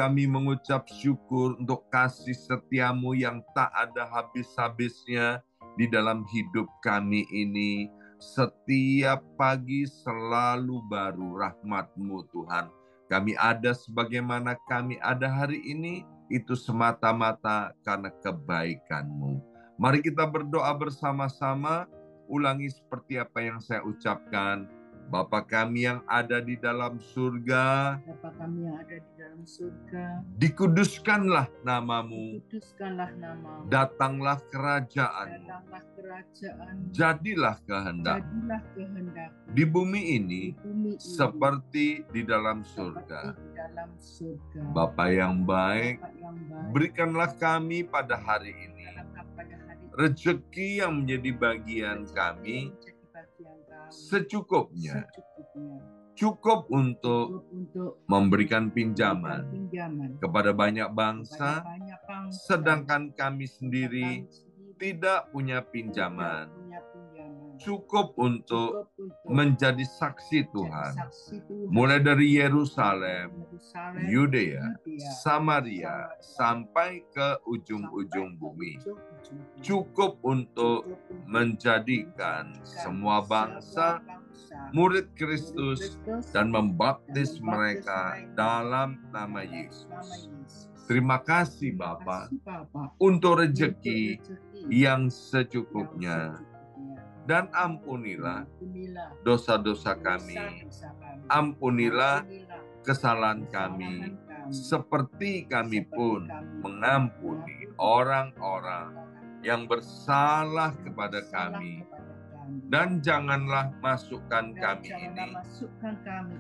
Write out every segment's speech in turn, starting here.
kami mengucap syukur untuk kasih setiamu yang tak ada habis-habisnya di dalam hidup kami ini. Setiap pagi selalu baru rahmat-Mu Tuhan. Kami ada sebagaimana kami ada hari ini, itu semata-mata karena kebaikan-Mu. Mari kita berdoa bersama-sama, ulangi seperti apa yang saya ucapkan. Bapa kami yang ada di dalam surga, Bapa kami yang ada di dalam surga, dikuduskanlah namamu, kuduskanlah namamu, datanglah kerajaan, datanglah kerajaan, jadilah kehendak jadilah kehendak di bumi ini di bumi ini seperti di dalam seperti surga. di dalam surga. Bapa yang baik, Bapa yang baik, berikanlah kami pada hari ini berikanlah pada hari ini rezeki yang menjadi bagian rezeki kami yang menjadi bagian kami secukupnya, secukupnya, cukup untuk cukup untuk memberikan pinjaman pinjaman kepada banyak kepada bangsa, banyak bangsa, sedangkan kami sendiri kami sendiri tidak punya tidak pinjaman. punya pinjaman. Cukup untuk Cukup untuk menjadi saksi menjadi Tuhan. saksi Tuhan. Mulai dari Yerusalem, Yerusalem, Yudea, Yudea, Samaria, sampai ke ujung-ujung bumi. Cukup untuk menjadikan semua bangsa murid Kristus dan membaptis mereka dalam nama Yesus. Terima kasih Bapa untuk rezeki yang secukupnya. Dan ampunilah dosa-dosa kami, ampunilah kesalahan kami, seperti kami pun mengampuni orang-orang yang bersalah kepada kami. Dan janganlah masukkan kami ini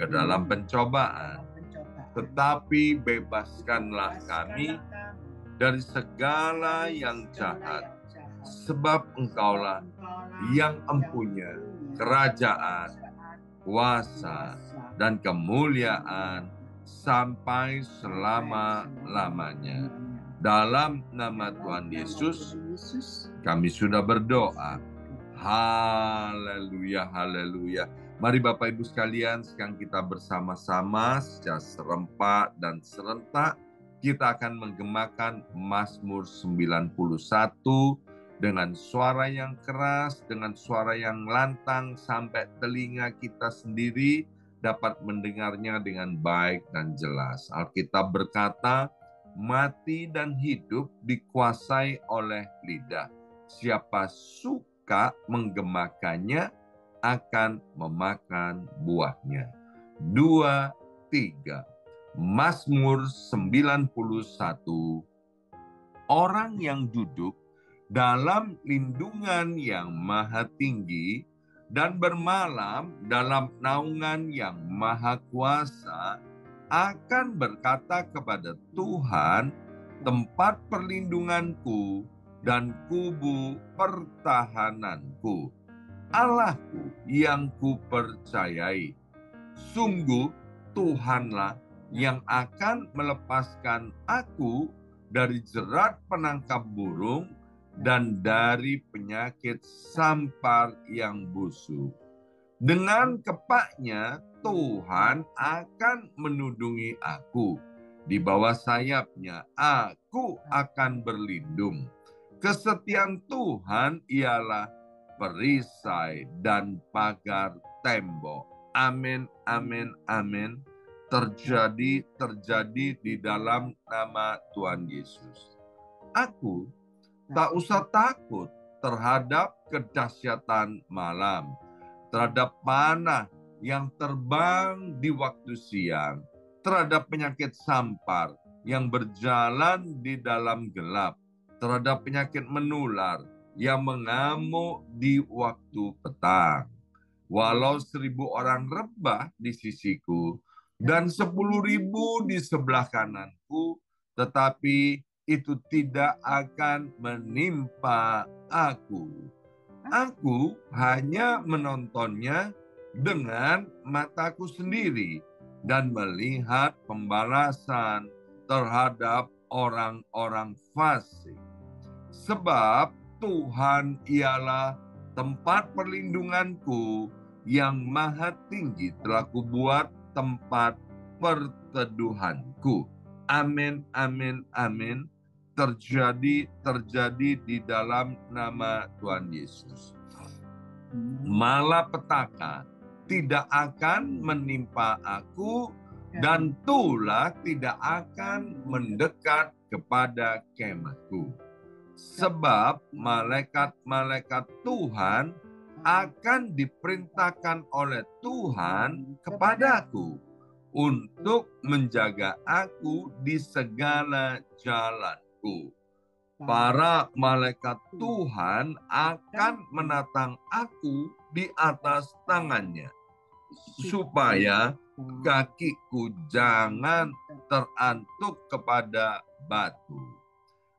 ke dalam pencobaan, tetapi bebaskanlah kami dari segala yang jahat, sebab Engkaulah yang empunya kerajaan, kuasa, dan kemuliaan sampai selama-lamanya. Dalam nama Tuhan Yesus, kami sudah berdoa. Haleluya, haleluya. Mari Bapak Ibu sekalian, sekarang kita bersama-sama secara serempak dan serentak, kita akan menggemakan Mazmur 91 dengan suara yang keras, dengan suara yang lantang, sampai telinga kita sendiri dapat mendengarnya dengan baik dan jelas. Alkitab berkata, mati dan hidup dikuasai oleh lidah. Siapa suka menggemakannya akan memakan buahnya. 2, 3. Mazmur 91. Orang yang duduk dalam lindungan yang maha tinggi dan bermalam dalam naungan yang maha kuasa akan berkata kepada Tuhan, tempat perlindunganku dan kubu pertahananku, Allahku yang kupercayai. Sungguh Tuhanlah yang akan melepaskan aku dari jerat penangkap burung dan dari penyakit sampar yang busuk. Dengan kepaknya Tuhan akan menudungi aku. Di bawah sayapnya aku akan berlindung. Kesetiaan Tuhan ialah perisai dan pagar tembok. Amin, amin, amin. Terjadi di dalam nama Tuhan Yesus. Aku tak usah takut terhadap kedahsyatan malam, terhadap panah yang terbang di waktu siang, terhadap penyakit sampar yang berjalan di dalam gelap, terhadap penyakit menular yang mengamuk di waktu petang. Walau 1.000 orang rebah di sisiku dan 10.000 di sebelah kananku, tetapi itu tidak akan menimpa aku. Aku hanya menontonnya dengan mataku sendiri dan melihat pembalasan terhadap orang-orang fasik. Sebab Tuhan ialah tempat perlindunganku, yang maha tinggi telah kubuat tempat perteduhanku. Amin, amin, amin. Terjadi di dalam nama Tuhan Yesus. Malapetaka tidak akan menimpa aku dan tulah tidak akan mendekat kepada kemahku. Sebab malaikat-malaikat Tuhan akan diperintahkan oleh Tuhan kepadaku untuk menjaga aku di segala jalanku. Para malaikat Tuhan akan menatang aku di atas tangannya, supaya kakiku jangan terantuk kepada batu.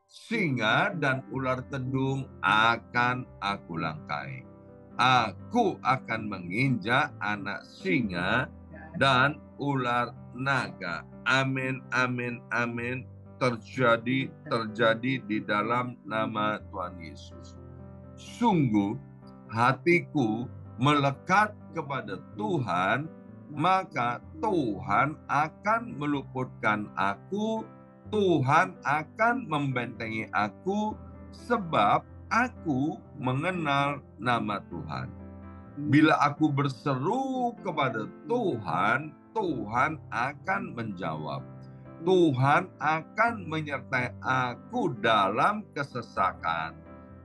Singa dan ular tedung akan aku langkai. Aku akan menginjak anak singa dan ular naga. Amin, amin, amin. Terjadi di dalam nama Tuhan Yesus. Sungguh hatiku melekat kepada Tuhan, maka Tuhan akan meluputkan aku, Tuhan akan membentengi aku, sebab aku mengenal nama Tuhan. Bila aku berseru kepada Tuhan, Tuhan akan menjawab. Tuhan akan menyertai aku dalam kesesakan.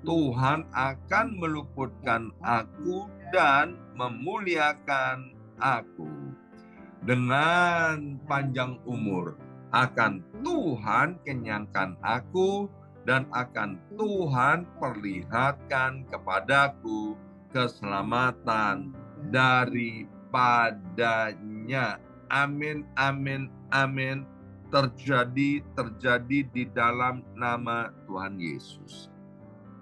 Tuhan akan meluputkan aku dan memuliakan aku. Dengan panjang umur akan Tuhan kenyangkan aku dan akan Tuhan perlihatkan kepadaku keselamatan daripadanya. Amin, amin, amin. Terjadi di dalam nama Tuhan Yesus.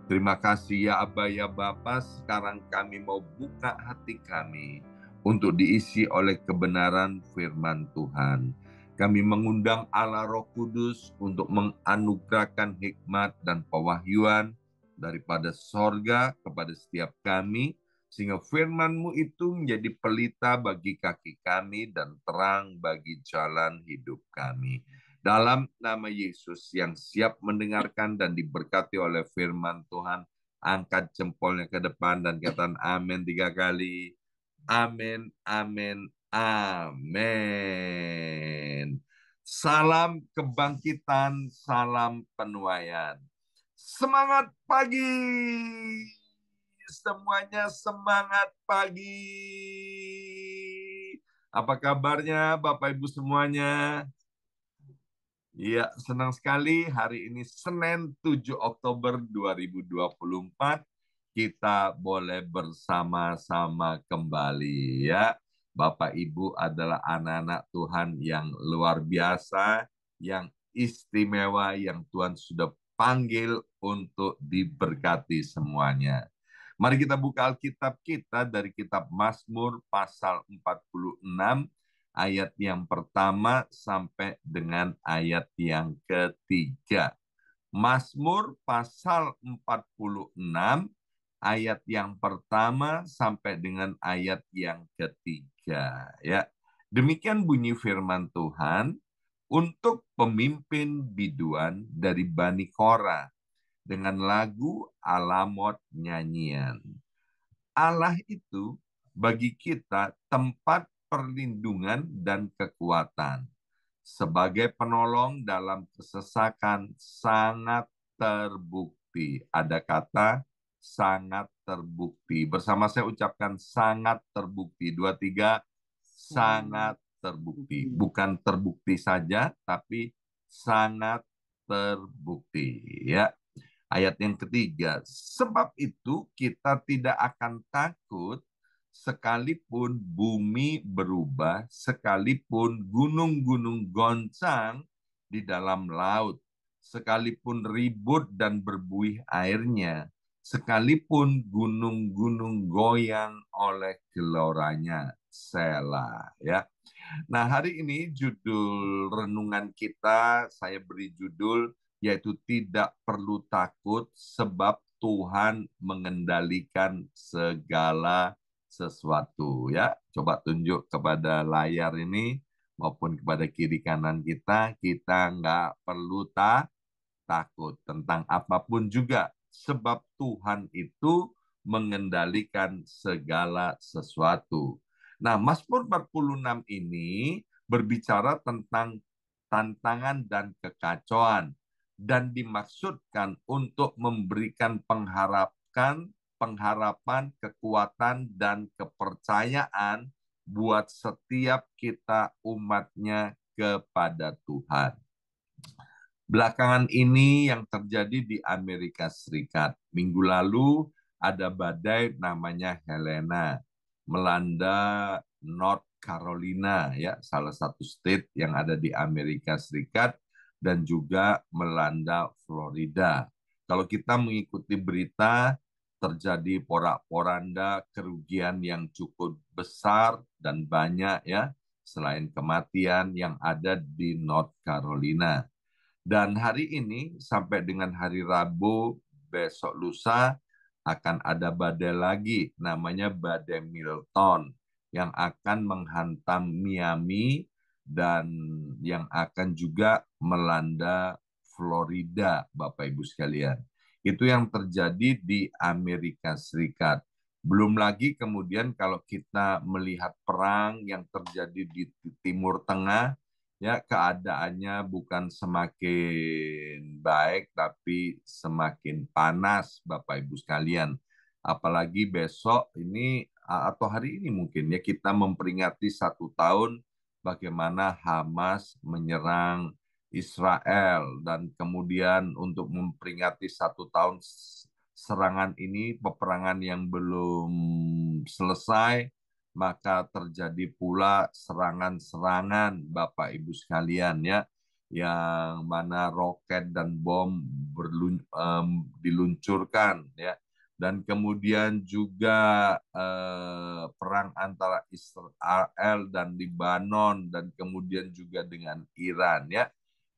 Terima kasih ya Aba ya Bapa, sekarang kami mau buka hati kami untuk diisi oleh kebenaran firman Tuhan. Kami mengundang Allah Roh Kudus untuk menganugerahkan hikmat dan pewahyuan daripada sorga kepada setiap kami, sehingga firman-Mu itu menjadi pelita bagi kaki kami dan terang bagi jalan hidup kami. Dalam nama Yesus yang siap mendengarkan dan diberkati oleh firman Tuhan, angkat jempolnya ke depan dan katakan amin 3 kali. Amin, amin, amin. Salam kebangkitan, salam penuaian. Semangat pagi. Semuanya semangat pagi. Apa kabarnya Bapak Ibu semuanya? Ya, senang sekali hari ini Senin 7 Oktober 2024 kita boleh bersama-sama kembali ya. Bapak Ibu adalah anak-anak Tuhan yang luar biasa, yang istimewa, yang Tuhan sudah panggil untuk diberkati semuanya. Mari kita buka Alkitab kita dari kitab Mazmur pasal 46 ayat yang pertama sampai dengan ayat yang ketiga. Mazmur pasal 46 ayat yang pertama sampai dengan ayat yang ketiga ya. Demikian bunyi firman Tuhan untuk pemimpin biduan dari Bani Korah dengan lagu alamot nyanyian. Allah itu bagi kita tempat perlindungan dan kekuatan. Sebagai penolong dalam kesesakan sangat terbukti. Ada kata sangat terbukti. Bersama saya ucapkan sangat terbukti. 2, 3, sangat terbukti. Bukan terbukti saja, tapi sangat terbukti. Ya. Ayat yang ketiga, sebab itu kita tidak akan takut sekalipun bumi berubah, sekalipun gunung-gunung goncang di dalam laut, sekalipun ribut dan berbuih airnya, sekalipun gunung-gunung goyang oleh geloranya. Selah, ya. Nah, hari ini judul renungan kita saya beri judul yaitu tidak perlu takut sebab Tuhan mengendalikan segala sesuatu ya. Coba tunjuk kepada layar ini. maupun kepada kiri kanan kita nggak perlu takut tentang apapun juga. Sebab Tuhan itu mengendalikan segala sesuatu. Nah, Mazmur 46 ini berbicara tentang tantangan dan kekacauan dan dimaksudkan untuk memberikan pengharapan, kekuatan, dan kepercayaan buat setiap kita umatnya kepada Tuhan. Belakangan ini yang terjadi di Amerika Serikat. Minggu lalu ada badai namanya Helena melanda North Carolina, ya, salah satu state yang ada di Amerika Serikat, dan juga melanda Florida. Kalau kita mengikuti berita, terjadi porak-poranda kerugian yang cukup besar dan banyak, ya, selain kematian yang ada di North Carolina. Dan hari ini sampai dengan hari Rabu, besok lusa akan ada badai lagi, namanya badai Milton, yang akan menghantam Miami dan yang akan juga melanda Florida, Bapak Ibu sekalian. Itu yang terjadi di Amerika Serikat. Belum lagi kemudian kalau kita melihat perang yang terjadi di Timur Tengah, ya, keadaannya bukan semakin baik tapi semakin panas, Bapak Ibu sekalian. Apalagi besok ini atau hari ini mungkin ya kita memperingati 1 tahun bagaimana Hamas menyerang Israel, dan kemudian untuk memperingati 1 tahun serangan ini, peperangan yang belum selesai, maka terjadi pula serangan-serangan, Bapak Ibu sekalian, ya, yang mana roket dan bom diluncurkan, ya, dan kemudian juga perang antara Israel dan Lebanon, dan kemudian juga dengan Iran, ya.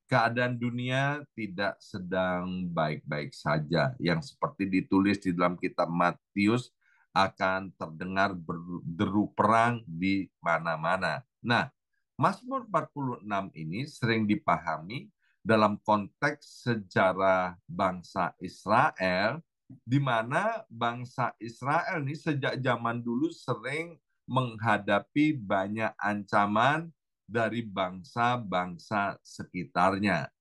Keadaan dunia tidak sedang baik-baik saja. Yang seperti ditulis di dalam kitab Matius, akan terdengar berderu perang di mana-mana. Nah, Mazmur 46 ini sering dipahami dalam konteks sejarah bangsa Israel, di mana bangsa Israel ini sejak zaman dulu sering menghadapi banyak ancaman dari bangsa-bangsa sekitarnya.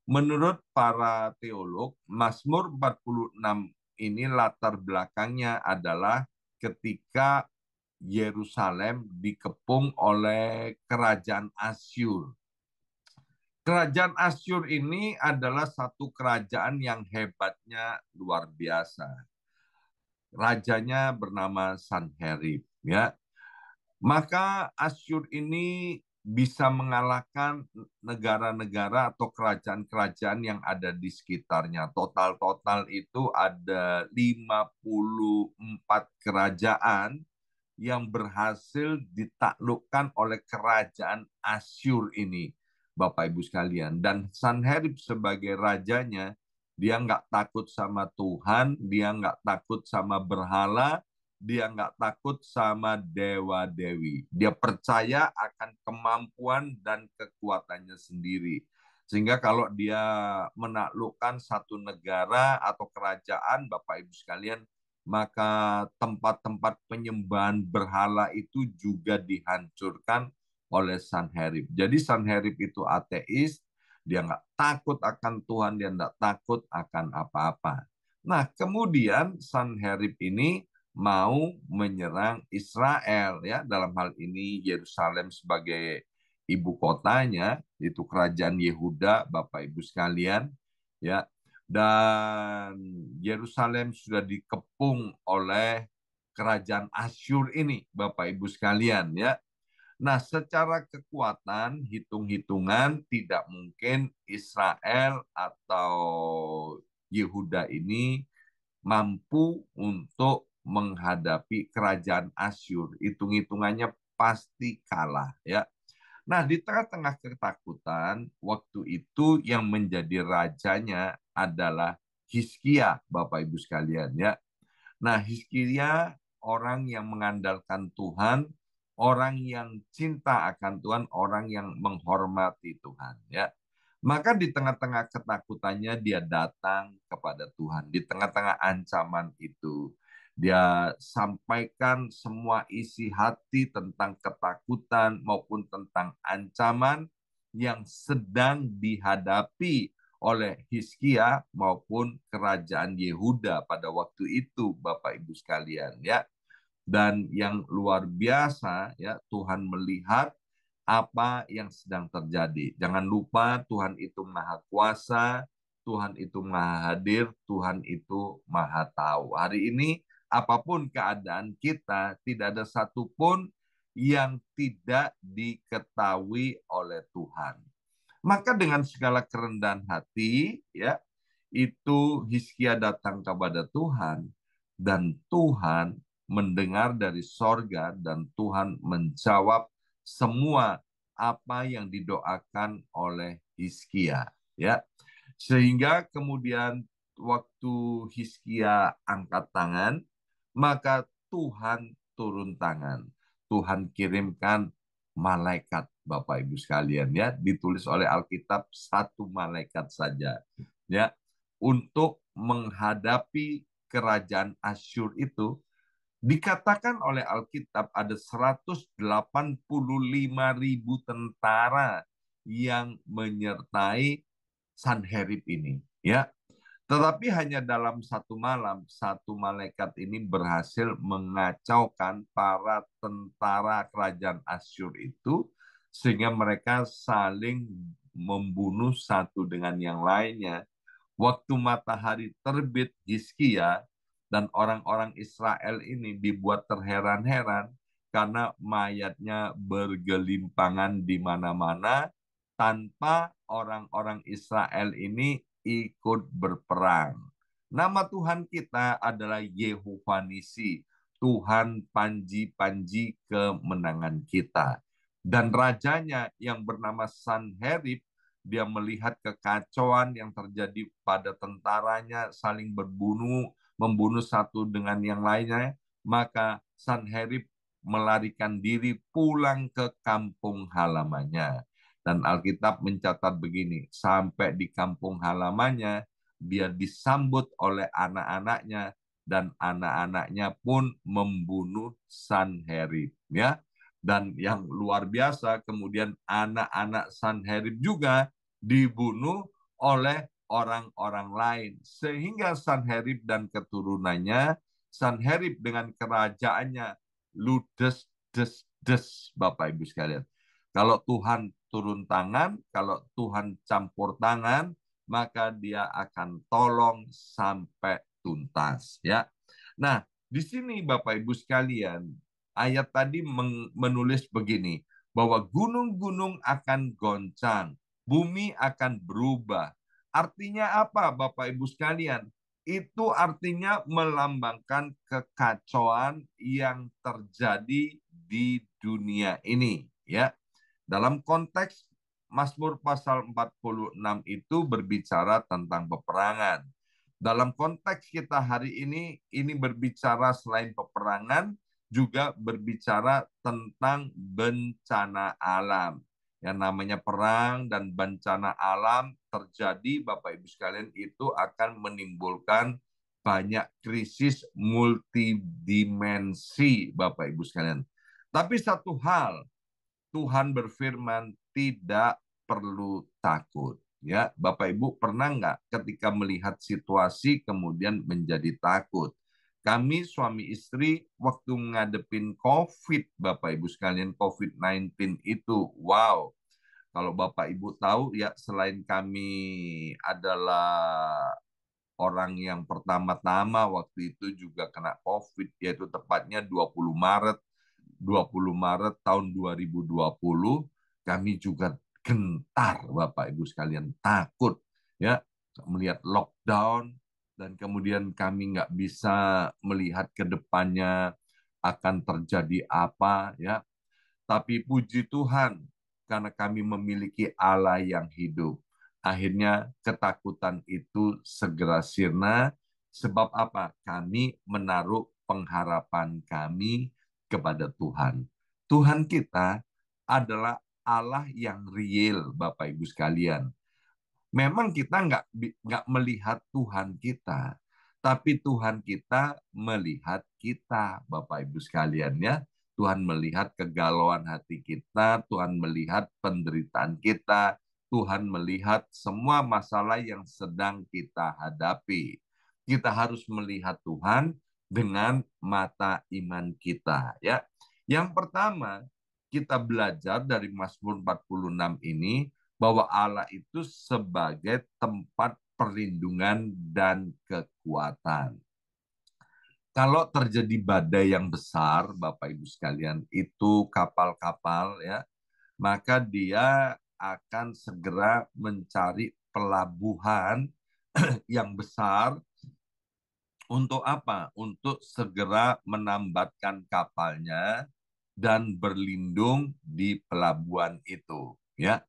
Menurut para teolog, Mazmur 46 ini latar belakangnya adalah ketika Yerusalem dikepung oleh kerajaan Asyur. Kerajaan Asyur ini adalah satu kerajaan yang hebatnya luar biasa. Rajanya bernama Sanherib, ya. Maka Asyur ini bisa mengalahkan negara-negara atau kerajaan-kerajaan yang ada di sekitarnya. Total-total itu ada 54 kerajaan yang berhasil ditaklukkan oleh kerajaan Asyur ini, Bapak Ibu sekalian. Dan Sanherib sebagai rajanya, dia nggak takut sama Tuhan, dia nggak takut sama berhala, dia nggak takut sama dewa-dewi. Dia percaya akan kemampuan dan kekuatannya sendiri. Sehingga kalau dia menaklukkan satu negara atau kerajaan, Bapak Ibu sekalian, maka tempat-tempat penyembahan berhala itu juga dihancurkan oleh Sanherib. Jadi Sanherib itu ateis, dia nggak takut akan Tuhan, dia nggak takut akan apa-apa. Nah, kemudian Sanherib ini mau menyerang Israel, ya, dalam hal ini Yerusalem sebagai ibu kotanya, itu kerajaan Yehuda, Bapak Ibu sekalian, ya. Dan Yerusalem sudah dikepung oleh kerajaan Asyur ini, Bapak Ibu sekalian, ya. Nah, secara kekuatan, hitung-hitungan tidak mungkin Israel atau Yehuda ini mampu untuk menghadapi kerajaan Asyur. Hitung-hitungannya pasti kalah, ya. Nah, di tengah-tengah ketakutan, waktu itu yang menjadi rajanya adalah Hizkia, Bapak Ibu sekalian, ya. Nah, Hizkia orang yang mengandalkan Tuhan, orang yang cinta akan Tuhan, orang yang menghormati Tuhan, ya. Maka di tengah-tengah ketakutannya dia datang kepada Tuhan. Di tengah-tengah ancaman itu, dia sampaikan semua isi hati tentang ketakutan maupun tentang ancaman yang sedang dihadapi oleh Hizkia maupun kerajaan Yehuda pada waktu itu, Bapak Ibu sekalian, ya. Dan yang luar biasa, ya, Tuhan melihat apa yang sedang terjadi. Jangan lupa Tuhan itu maha kuasa, Tuhan itu maha hadir, Tuhan itu maha tahu. Hari ini apapun keadaan kita, tidak ada satupun yang tidak diketahui oleh Tuhan. Maka dengan segala kerendahan hati, ya, itu Hizkia datang kepada Tuhan, dan Tuhan mendengar dari sorga, dan Tuhan menjawab semua apa yang didoakan oleh Hizkia, ya. Sehingga kemudian waktu Hizkia angkat tangan, maka Tuhan turun tangan. Tuhan kirimkan malaikat, Bapak Ibu sekalian, ya, ditulis oleh Alkitab satu malaikat saja, ya, untuk menghadapi kerajaan Asyur itu. Dikatakan oleh Alkitab ada 185.000 tentara yang menyertai Sanherib ini, ya. Tetapi hanya dalam satu malam, satu malaikat ini berhasil mengacaukan para tentara kerajaan Asyur itu, sehingga mereka saling membunuh satu dengan yang lainnya. Waktu matahari terbit, Hizkia dan orang-orang Israel ini dibuat terheran-heran karena mayatnya bergelimpangan di mana-mana tanpa orang-orang Israel ini ikut berperang. Nama Tuhan kita adalah Yehovah Nisi, Tuhan panji-panji kemenangan kita. Dan rajanya yang bernama Sanherib, dia melihat kekacauan yang terjadi pada tentaranya, saling berbunuh, membunuh satu dengan yang lainnya, maka Sanherib melarikan diri pulang ke kampung halamannya. Dan Alkitab mencatat begini, sampai di kampung halamannya, dia disambut oleh anak-anaknya, dan anak-anaknya pun membunuh Sanherib, ya. Dan yang luar biasa, kemudian anak-anak Sanherib juga dibunuh oleh orang-orang lain. Sehingga Sanherib dan keturunannya, Sanherib dengan kerajaannya, ludes, des, des, Bapak Ibu sekalian. Kalau Tuhan turun tangan, kalau Tuhan campur tangan, maka dia akan tolong sampai tuntas, ya. Nah, di sini Bapak Ibu sekalian, ayat tadi menulis begini, bahwa gunung-gunung akan goncang, bumi akan berubah. Artinya apa, Bapak Ibu sekalian? Itu artinya melambangkan kekacauan yang terjadi di dunia ini, ya. Dalam konteks Mazmur pasal 46 itu berbicara tentang peperangan. Dalam konteks kita hari ini berbicara selain peperangan, juga berbicara tentang bencana alam. Yang namanya perang dan bencana alam terjadi, Bapak Ibu sekalian, itu akan menimbulkan banyak krisis multidimensi, Bapak Ibu sekalian. Tapi satu hal, Tuhan berfirman, tidak perlu takut. Ya, Bapak Ibu pernah nggak ketika melihat situasi kemudian menjadi takut? Kami suami istri waktu ngadepin COVID, Bapak Ibu sekalian, COVID-19 itu, wow. Kalau Bapak Ibu tahu, ya, selain kami adalah orang yang pertama-tama waktu itu juga kena COVID, yaitu tepatnya 20 Maret tahun 2020, kami juga gentar, Bapak Ibu sekalian, takut, ya, melihat lockdown, dan kemudian kami nggak bisa melihat ke depannya akan terjadi apa, ya. Tapi puji Tuhan, karena kami memiliki Allah yang hidup. Akhirnya ketakutan itu segera sirna. Sebab apa? Kami menaruh pengharapan kami kepada Tuhan. Tuhan kita adalah Allah yang real, Bapak Ibu sekalian. Memang kita nggak melihat Tuhan kita, tapi Tuhan kita melihat kita, Bapak Ibu sekalian ya. Tuhan melihat kegalauan hati kita, Tuhan melihat penderitaan kita, Tuhan melihat semua masalah yang sedang kita hadapi. Kita harus melihat Tuhan dengan mata iman kita ya. Yang pertama, kita belajar dari Mazmur 46 ini bahwa Allah itu sebagai tempat perlindungan dan kekuatan. Kalau terjadi badai yang besar, Bapak Ibu sekalian, itu kapal-kapal ya, maka dia akan segera mencari pelabuhan yang besar untuk apa? Untuk segera menambatkan kapalnya dan berlindung di pelabuhan itu, ya.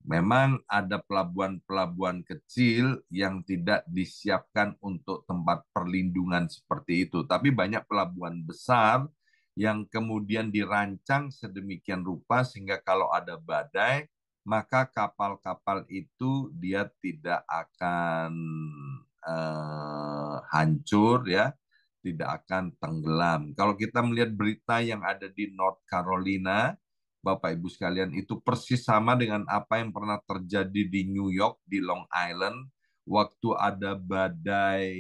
Memang ada pelabuhan-pelabuhan kecil yang tidak disiapkan untuk tempat perlindungan seperti itu. Tapi banyak pelabuhan besar yang kemudian dirancang sedemikian rupa sehingga kalau ada badai, maka kapal-kapal itu dia tidak akan hancur ya, tidak akan tenggelam. Kalau kita melihat berita yang ada di North Carolina, Bapak Ibu sekalian, itu persis sama dengan apa yang pernah terjadi di New York, di Long Island, waktu ada badai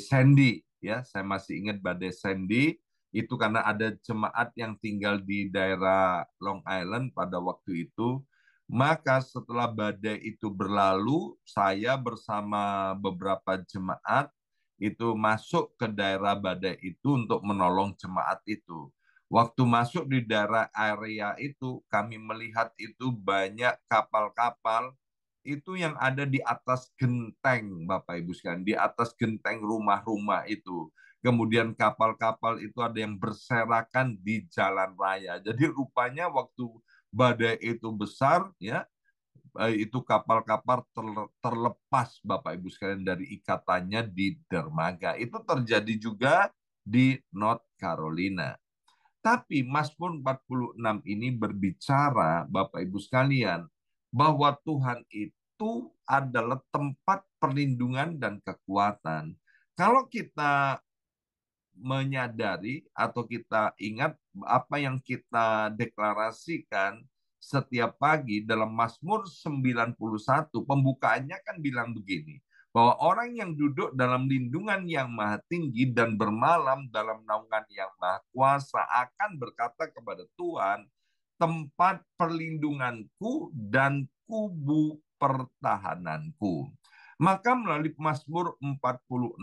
Sandy. Ya, saya masih ingat badai Sandy, itu karena ada jemaat yang tinggal di daerah Long Island pada waktu itu. Maka setelah badai itu berlalu, saya bersama beberapa jemaat itu masuk ke daerah badai itu untuk menolong jemaat itu. Waktu masuk di daerah area itu, kami melihat itu banyak kapal-kapal itu yang ada di atas genteng, Bapak Ibu sekalian, di atas genteng rumah-rumah itu. Kemudian kapal-kapal itu ada yang berserakan di jalan raya. Jadi rupanya waktu badai itu besar, ya, itu kapal-kapal terlepas Bapak Ibu sekalian dari ikatannya di dermaga. Itu terjadi juga di North Carolina. Tapi Mazmur 46 ini berbicara Bapak Ibu sekalian bahwa Tuhan itu adalah tempat perlindungan dan kekuatan. Kalau kita menyadari atau kita ingat apa yang kita deklarasikan setiap pagi dalam Mazmur 91, pembukaannya kan bilang begini, bahwa orang yang duduk dalam lindungan yang maha tinggi dan bermalam dalam naungan yang maha kuasa akan berkata kepada Tuhan, tempat perlindunganku dan kubu pertahananku. Maka melalui Mazmur 46,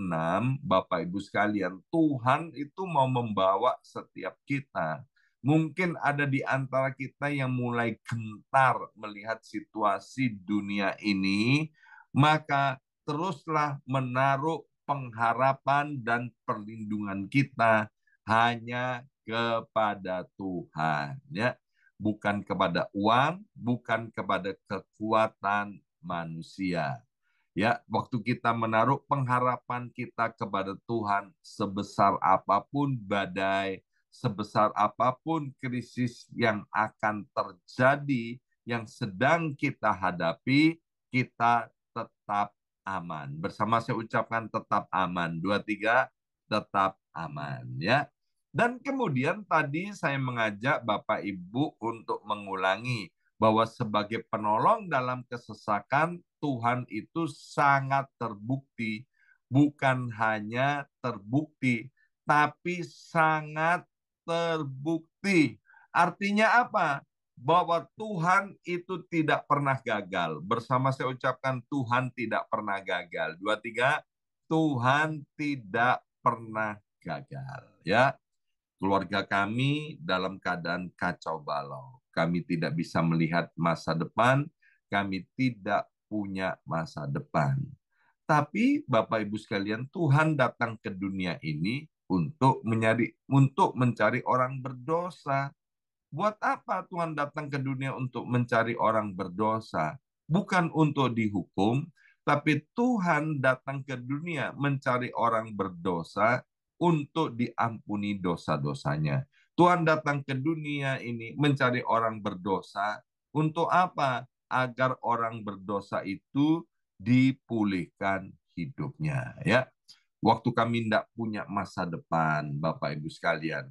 Bapak Ibu sekalian, Tuhan itu mau membawa setiap kita. Mungkin ada di antara kita yang mulai gentar melihat situasi dunia ini, maka teruslah menaruh pengharapan dan perlindungan kita hanya kepada Tuhan, ya. Bukan kepada uang, bukan kepada kekuatan manusia. Ya, waktu kita menaruh pengharapan kita kepada Tuhan, sebesar apapun badai, sebesar apapun krisis yang akan terjadi, yang sedang kita hadapi, kita tetap aman. Bersama saya ucapkan tetap aman. 2, 3, tetap aman. Ya. Dan kemudian tadi saya mengajak Bapak Ibu untuk mengulangi bahwa sebagai penolong dalam kesesakan, Tuhan itu sangat terbukti, bukan hanya terbukti, tapi sangat terbukti. Artinya apa? Bahwa Tuhan itu tidak pernah gagal. Bersama saya ucapkan Tuhan tidak pernah gagal. 2, 3, Tuhan tidak pernah gagal. Ya, keluarga kami dalam keadaan kacau balau. Kami tidak bisa melihat masa depan, kami tidak punya masa depan. Tapi Bapak Ibu sekalian, Tuhan datang ke dunia ini untuk mencari orang berdosa. Buat apa Tuhan datang ke dunia untuk mencari orang berdosa? Bukan untuk dihukum, tapi Tuhan datang ke dunia mencari orang berdosa untuk diampuni dosa-dosanya. Tuhan datang ke dunia ini mencari orang berdosa. Untuk apa? Agar orang berdosa itu dipulihkan hidupnya. Ya, waktu kami tidak punya masa depan, Bapak Ibu sekalian.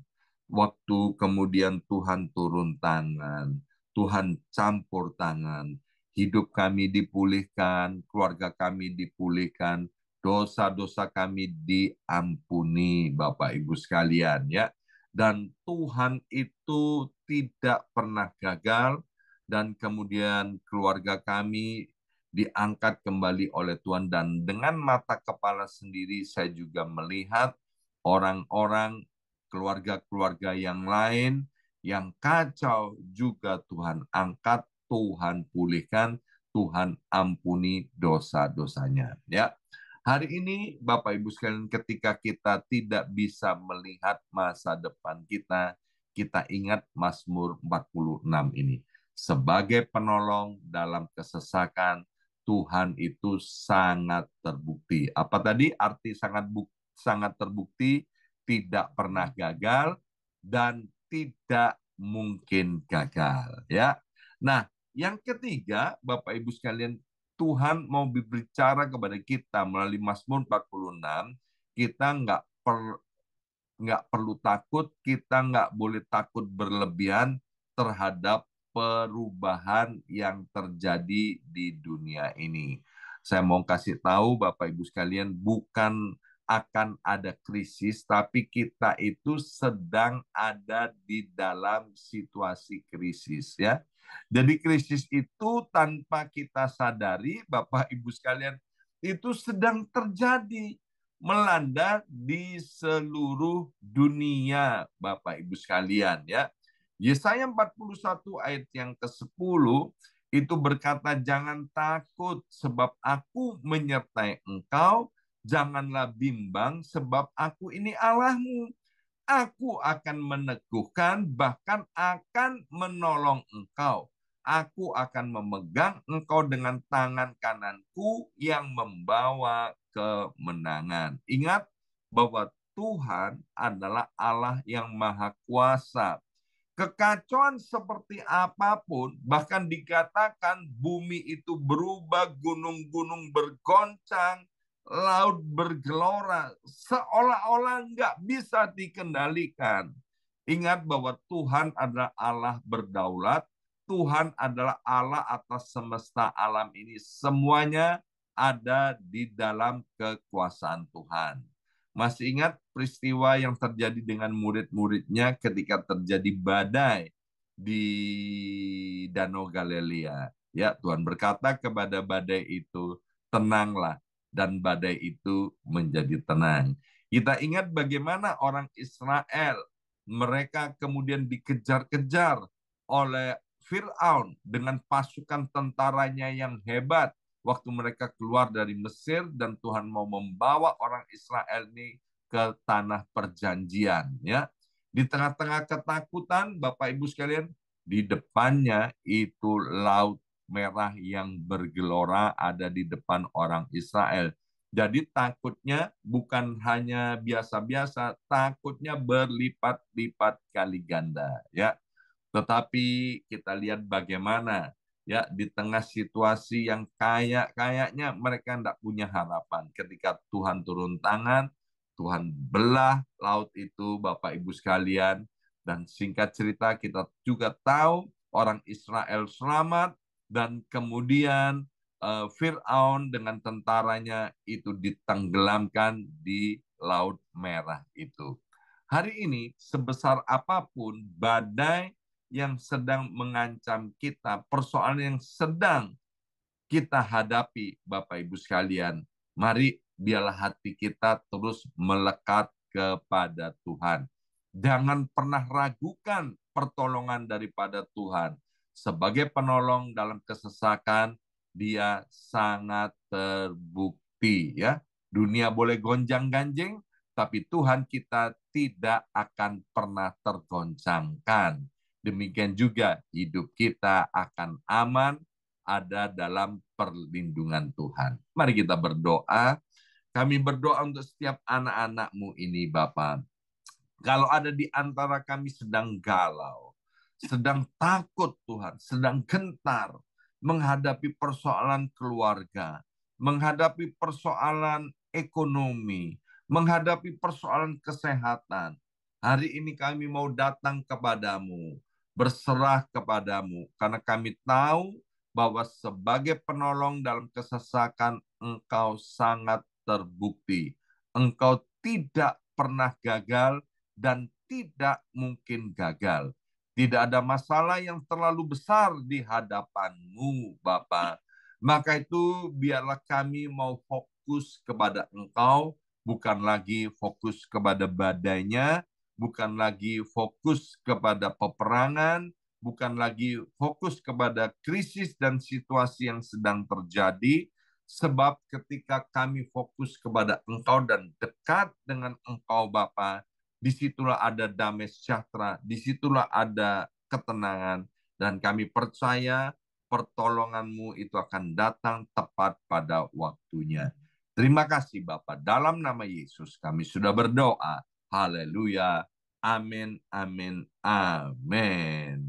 Waktu kemudian Tuhan turun tangan, Tuhan campur tangan, hidup kami dipulihkan, keluarga kami dipulihkan, dosa-dosa kami diampuni, Bapak Ibu sekalian, ya. Dan Tuhan itu tidak pernah gagal, dan kemudian keluarga kami diangkat kembali oleh Tuhan. Dan dengan mata kepala sendiri saya juga melihat orang-orang, keluarga-keluarga yang lain yang kacau juga Tuhan angkat, Tuhan pulihkan, Tuhan ampuni dosa-dosanya. Ya, hari ini Bapak Ibu sekalian, ketika kita tidak bisa melihat masa depan kita, kita ingat Mazmur 46 ini. Sebagai penolong dalam kesesakan, Tuhan itu sangat terbukti. Apa tadi arti sangat terbukti? Tidak pernah gagal dan tidak mungkin gagal, ya. Nah, yang ketiga, Bapak Ibu sekalian, Tuhan mau berbicara kepada kita melalui Mazmur 46. Kita nggak perlu takut, kita nggak boleh takut berlebihan terhadap perubahan yang terjadi di dunia ini. Saya mau kasih tahu Bapak Ibu sekalian, bukan akan ada krisis, tapi kita itu sedang ada di dalam situasi krisis, ya. Jadi krisis itu tanpa kita sadari, Bapak Ibu sekalian, itu sedang terjadi, melanda di seluruh dunia, Bapak Ibu sekalian, ya. Yesaya 41 ayat yang ke-10 itu berkata, jangan takut sebab aku menyertai engkau, janganlah bimbang sebab aku ini Allahmu. Aku akan meneguhkan, bahkan akan menolong engkau. Aku akan memegang engkau dengan tangan kananku yang membawa kemenangan. Ingat bahwa Tuhan adalah Allah yang maha kuasa. Kekacauan seperti apapun, bahkan dikatakan bumi itu berubah, gunung-gunung bergoncang, laut bergelora, seolah-olah nggak bisa dikendalikan. Ingat bahwa Tuhan adalah Allah berdaulat, Tuhan adalah Allah atas semesta alam ini. Semuanya ada di dalam kekuasaan Tuhan. Masih ingat peristiwa yang terjadi dengan murid-muridnya ketika terjadi badai di Danau Galilea. Ya, Tuhan berkata kepada badai itu, tenanglah, dan badai itu menjadi tenang. Kita ingat bagaimana orang Israel, mereka kemudian dikejar-kejar oleh Fir'aun dengan pasukan tentaranya yang hebat waktu mereka keluar dari Mesir, dan Tuhan mau membawa orang Israel ini ke tanah perjanjian, ya. Di tengah-tengah ketakutan, Bapak Ibu sekalian, di depannya itu laut merah yang bergelora ada di depan orang Israel. Jadi takutnya bukan hanya biasa-biasa, takutnya berlipat-lipat kali ganda, ya. Tetapi kita lihat bagaimana, ya, di tengah situasi yang kayaknya mereka tidak punya harapan. Ketika Tuhan turun tangan, Tuhan belah laut itu, Bapak Ibu sekalian. Dan singkat cerita kita juga tahu orang Israel selamat, dan kemudian Fir'aun dengan tentaranya itu ditenggelamkan di Laut Merah itu. Hari ini sebesar apapun badai yang sedang mengancam kita, persoalan yang sedang kita hadapi, Bapak Ibu sekalian, mari biarlah hati kita terus melekat kepada Tuhan. Jangan pernah ragukan pertolongan daripada Tuhan. Sebagai penolong dalam kesesakan, Dia sangat terbukti, ya. Dunia boleh gonjang-ganjing, tapi Tuhan kita tidak akan pernah tergoncangkan. Demikian juga hidup kita akan aman, ada dalam perlindungan Tuhan. Mari kita berdoa. Kami berdoa untuk setiap anak-anak-Mu ini, Bapa. Kalau ada di antara kami sedang galau, sedang takut Tuhan, sedang gentar, menghadapi persoalan keluarga, menghadapi persoalan ekonomi, menghadapi persoalan kesehatan. Hari ini kami mau datang kepadamu, berserah kepadamu, karena kami tahu bahwa sebagai penolong dalam kesesakan Engkau sangat terbukti. Engkau tidak pernah gagal dan tidak mungkin gagal. Tidak ada masalah yang terlalu besar di hadapan-Mu, Bapa. Maka itu biarlah kami mau fokus kepada Engkau, bukan lagi fokus kepada badainya, bukan lagi fokus kepada peperangan, bukan lagi fokus kepada krisis dan situasi yang sedang terjadi, sebab ketika kami fokus kepada Engkau dan dekat dengan Engkau, Bapa, disitulah ada damai sejahtera, disitulah ada ketenangan, dan kami percaya pertolongan-Mu itu akan datang tepat pada waktunya. Terima kasih Bapa, dalam nama Yesus kami sudah berdoa. Haleluya. Amin, amin, amin.